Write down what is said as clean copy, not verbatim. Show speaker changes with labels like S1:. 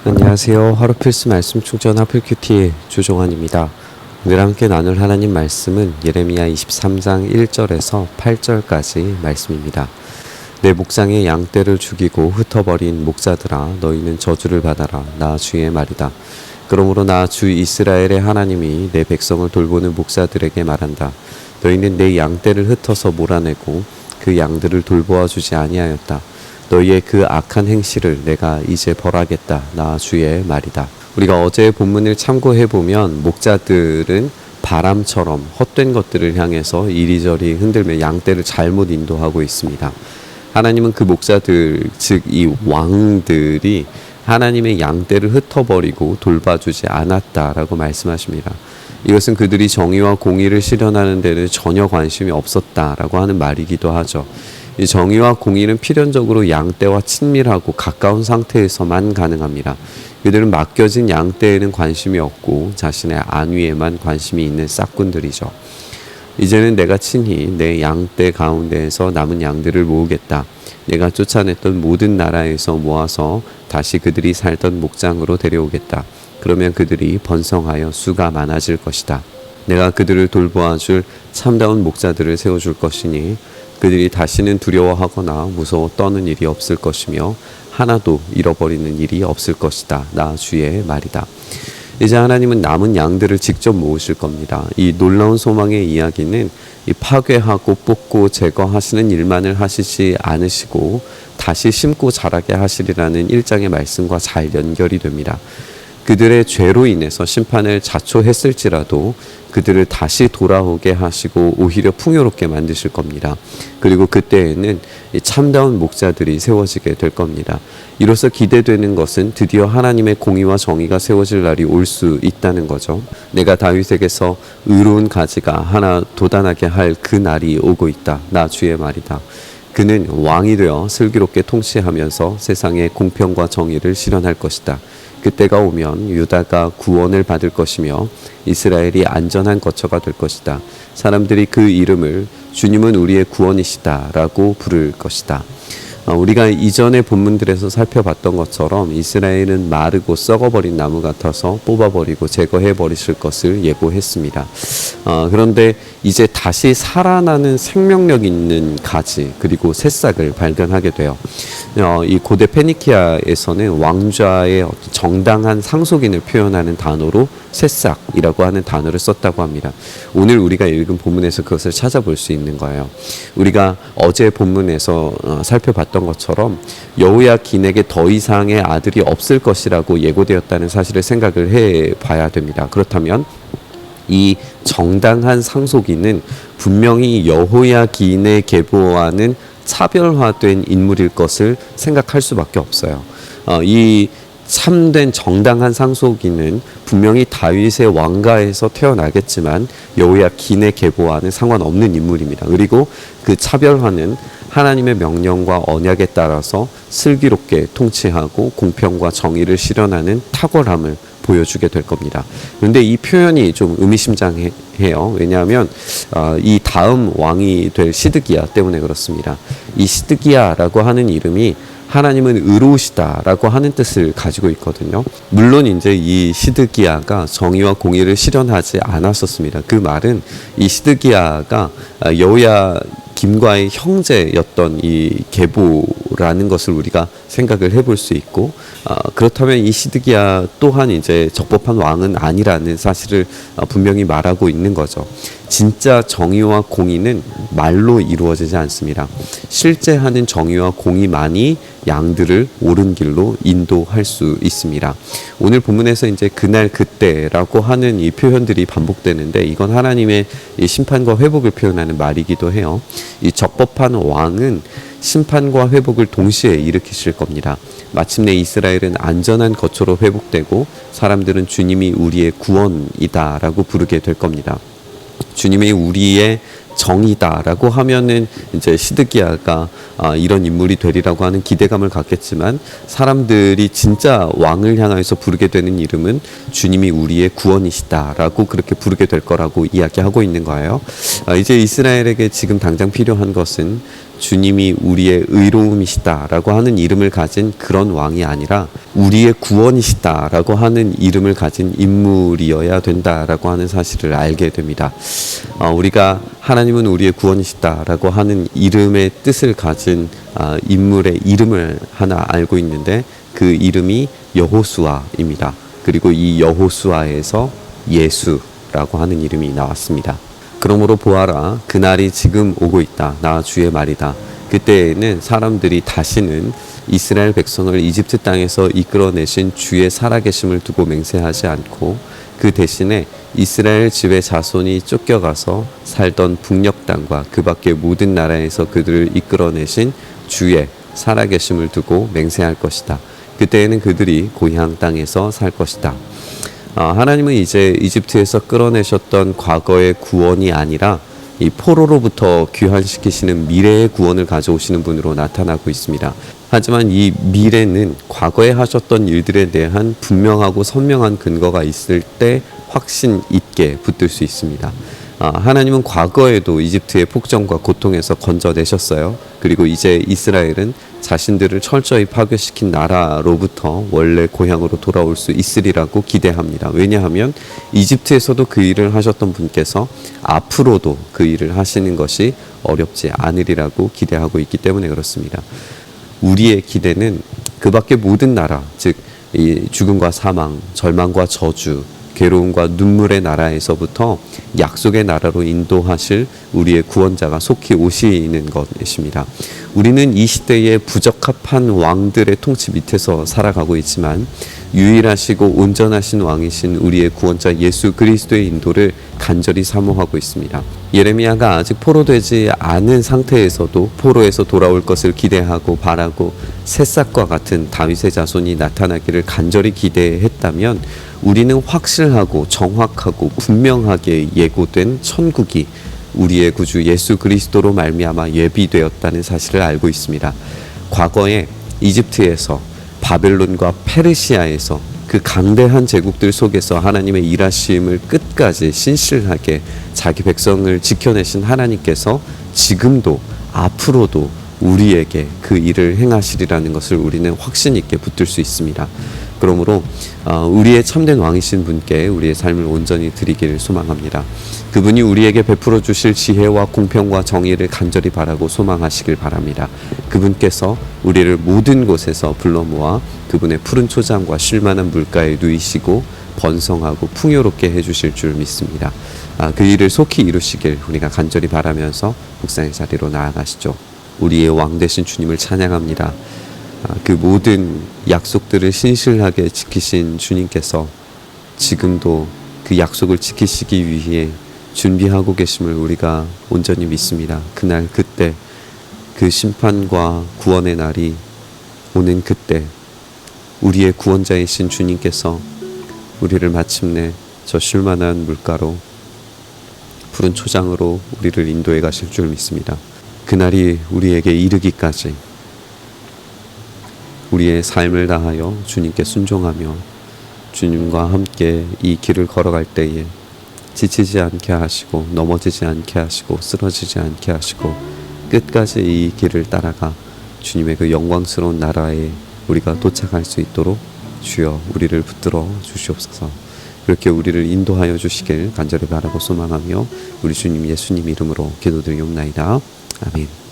S1: 안녕하세요. 하루 필수 말씀 충전 하플큐티의 조종환입니다. 오늘 함께 나눌 하나님 말씀은 예레미야 23장 1절에서 8절까지 말씀입니다. 내 목장의 양떼를 죽이고 흩어버린 목자들아, 너희는 저주를 받아라. 나 주의 말이다. 그러므로 나 주 이스라엘의 하나님이 내 백성을 돌보는 목자들에게 말한다. 너희는 내 양떼를 흩어서 몰아내고 그 양들을 돌보아 주지 아니하였다. 너희의 그 악한 행실을 내가 이제 벌하겠다. 나 주의 말이다. 우리가 어제의 본문을 참고해보면 목자들은 바람처럼 헛된 것들을 향해서 이리저리 흔들며 양떼를 잘못 인도하고 있습니다. 하나님은 그 목자들, 즉 이 왕들이 하나님의 양떼를 흩어버리고 돌봐주지 않았다라고 말씀하십니다. 이것은 그들이 정의와 공의를 실현하는 데는 전혀 관심이 없었다라고 하는 말이기도 하죠. 이 정의와 공의는 필연적으로 양떼와 친밀하고 가까운 상태에서만 가능합니다. 그들은 맡겨진 양떼에는 관심이 없고 자신의 안위에만 관심이 있는 싹군들이죠. 이제는 내가 친히 내 양떼 가운데에서 남은 양들을 모으겠다. 내가 쫓아냈던 모든 나라에서 모아서 다시 그들이 살던 목장으로 데려오겠다. 그러면 그들이 번성하여 수가 많아질 것이다. 내가 그들을 돌보아 줄 참다운 목자들을 세워줄 것이니 그들이 다시는 두려워하거나 무서워 떠는 일이 없을 것이며 하나도 잃어버리는 일이 없을 것이다. 나 주의 말이다. 이제 하나님은 남은 양들을 직접 모으실 겁니다. 이 놀라운 소망의 이야기는 이 파괴하고 뽑고 제거하시는 일만을 하시지 않으시고 다시 심고 자라게 하시리라는 1장의 말씀과 잘 연결이 됩니다. 그들의 죄로 인해서 심판을 자초했을지라도 그들을 다시 돌아오게 하시고 오히려 풍요롭게 만드실 겁니다. 그리고 그때에는 참다운 목자들이 세워지게 될 겁니다. 이로써 기대되는 것은 드디어 하나님의 공의와 정의가 세워질 날이 올 수 있다는 거죠. 내가 다윗에게서 의로운 가지가 하나 돋아나게 할 그 날이 오고 있다. 나 주의 말이다. 그는 왕이 되어 슬기롭게 통치하면서 세상의 공평과 정의를 실현할 것이다. 그때가 오면 유다가 구원을 받을 것이며 이스라엘이 안전한 거처가 될 것이다. 사람들이 그 이름을 주님은 우리의 구원이시다 라고 부를 것이다. 우리가 이전의 본문들에서 살펴봤던 것처럼 이스라엘은 마르고 썩어버린 나무 같아서 뽑아버리고 제거해버리실 것을 예고했습니다. 그런데 이제 다시 살아나는 생명력 있는 가지 그리고 새싹을 발견하게 돼요. 이 고대 페니키아에서는 왕좌의 정당한 상속인을 표현하는 단어로 새싹이라고 하는 단어를 썼다고 합니다. 오늘 우리가 읽은 본문에서 그것을 찾아볼 수 있는 거예요. 우리가 어제 본문에서 살펴봤던 것처럼 여호야긴에게 더 이상의 아들이 없을 것이라고 예고되었다는 사실을 생각을 해봐야 됩니다. 그렇다면 이 정당한 상속인은 분명히 여호야긴의 계보와는 차별화된 인물일 것을 생각할 수밖에 없어요. 이 참된 정당한 상속인은 분명히 다윗의 왕가에서 태어나겠지만 여호야긴의 계보와는 상관없는 인물입니다. 그리고 그 차별화는 하나님의 명령과 언약에 따라서 슬기롭게 통치하고 공평과 정의를 실현하는 탁월함을 보여주게 될 겁니다. 그런데 이 표현이 좀 의미심장해요. 왜냐하면 이 다음 왕이 될 시드기야 때문에 그렇습니다. 이 시드기야라고 하는 이름이 하나님은 의로우시다라고 하는 뜻을 가지고 있거든요. 물론 이제 이 시드기야가 정의와 공의를 실현하지 않았었습니다. 그 말은 이 시드기야가 여호야김과의 형제였던 이 계보라는 것을 우리가 생각을 해볼 수 있고, 그렇다면 이 시드기야 또한 이제 적법한 왕은 아니라는 사실을 분명히 말하고 있는 거죠. 진짜 정의와 공의는 말로 이루어지지 않습니다. 실제 하는 정의와 공의만이 양들을 옳은 길로 인도할 수 있습니다. 오늘 본문에서 이제 그날 그때라고 하는 이 표현들이 반복되는데 이건 하나님의 이 심판과 회복을 표현하는 말이기도 해요. 이 적법한 왕은 심판과 회복을 동시에 일으키실 겁니다. 마침내 이스라엘은 안전한 거처로 회복되고 사람들은 주님이 우리의 구원이다라고 부르게 될 겁니다. 주님이 우리의 정이다라고 하면은 이제 시드기야가 이런 인물이 되리라고 하는 기대감을 갖겠지만 사람들이 진짜 왕을 향해서 부르게 되는 이름은 주님이 우리의 구원이시다라고 그렇게 부르게 될 거라고 이야기하고 있는 거예요. 이제 이스라엘에게 지금 당장 필요한 것은 주님이 우리의 의로움이시다라고 하는 이름을 가진 그런 왕이 아니라 우리의 구원이시다라고 하는 이름을 가진 인물이어야 된다라고 하는 사실을 알게 됩니다. 우리가 하나님은 우리의 구원이시다라고 하는 이름의 뜻을 가진 인물의 이름을 하나 알고 있는데 그 이름이 여호수아입니다. 그리고 이 여호수아에서 예수라고 하는 이름이 나왔습니다. 그러므로 보아라, 그날이 지금 오고 있다. 나 주의 말이다. 그때에는 사람들이 다시는 이스라엘 백성을 이집트 땅에서 이끌어내신 주의 살아계심을 두고 맹세하지 않고 그 대신에 이스라엘 집의 자손이 쫓겨가서 살던 북녘 땅과 그 밖의 모든 나라에서 그들을 이끌어내신 주의 살아계심을 두고 맹세할 것이다. 그때에는 그들이 고향 땅에서 살 것이다. 하나님은 이제 이집트에서 끌어내셨던 과거의 구원이 아니라 이 포로로부터 귀환시키시는 미래의 구원을 가져오시는 분으로 나타나고 있습니다. 하지만 이 미래는 과거에 하셨던 일들에 대한 분명하고 선명한 근거가 있을 때 확신 있게 붙들 수 있습니다. 하나님은 과거에도 이집트의 폭정과 고통에서 건져내셨어요. 그리고 이제 이스라엘은 자신들을 철저히 파괴시킨 나라로부터 원래 고향으로 돌아올 수 있으리라고 기대합니다. 왜냐하면 이집트에서도 그 일을 하셨던 분께서 앞으로도 그 일을 하시는 것이 어렵지 않으리라고 기대하고 있기 때문에 그렇습니다. 우리의 기대는 그 밖의 모든 나라, 즉 이 죽음과 사망, 절망과 저주, 괴로움과 눈물의 나라에서부터 약속의 나라로 인도하실 우리의 구원자가 속히 오시는 것입니다. 우리는 이 시대에 부적합한 왕들의 통치 밑에서 살아가고 있지만 유일하시고 온전하신 왕이신 우리의 구원자 예수 그리스도의 인도를 간절히 사모하고 있습니다. 예레미야가 아직 포로되지 않은 상태에서도 포로에서 돌아올 것을 기대하고 바라고 새싹과 같은 다윗의 자손이 나타나기를 간절히 기대했다면 우리는 확실하고 정확하고 분명하게 예고된 천국이 우리의 구주 예수 그리스도로 말미암아 예비되었다는 사실을 알고 있습니다. 과거에 이집트에서 바벨론과 페르시아에서 그 강대한 제국들 속에서 하나님의 일하심을 끝까지 신실하게 자기 백성을 지켜내신 하나님께서 지금도 앞으로도 우리에게 그 일을 행하시리라는 것을 우리는 확신 있게 붙들 수 있습니다. 그러므로 우리의 참된 왕이신 분께 우리의 삶을 온전히 드리기를 소망합니다. 그분이 우리에게 베풀어 주실 지혜와 공평과 정의를 간절히 바라고 소망하시길 바랍니다. 그분께서 우리를 모든 곳에서 불러 모아 그분의 푸른 초장과 쉴만한 물가에 누이시고 번성하고 풍요롭게 해주실 줄 믿습니다. 그 일을 속히 이루시길 우리가 간절히 바라면서 묵상의 자리로 나아가시죠. 우리의 왕 되신 주님을 찬양합니다. 그 모든 약속들을 신실하게 지키신 주님께서 지금도 그 약속을 지키시기 위해 준비하고 계심을 우리가 온전히 믿습니다. 그날 그때 그 심판과 구원의 날이 오는 그때 우리의 구원자이신 주님께서 우리를 마침내 저 쉴만한 물가로 푸른 초장으로 우리를 인도해 가실 줄 믿습니다. 그날이 우리에게 이르기까지 우리의 삶을 다하여 주님께 순종하며 주님과 함께 이 길을 걸어갈 때에 지치지 않게 하시고 넘어지지 않게 하시고 쓰러지지 않게 하시고 끝까지 이 길을 따라가 주님의 그 영광스러운 나라에 우리가 도착할 수 있도록 주여 우리를 붙들어 주시옵소서. 그렇게 우리를 인도하여 주시길 간절히 바라고 소망하며 우리 주님 예수님 이름으로 기도드리옵나이다. 아멘.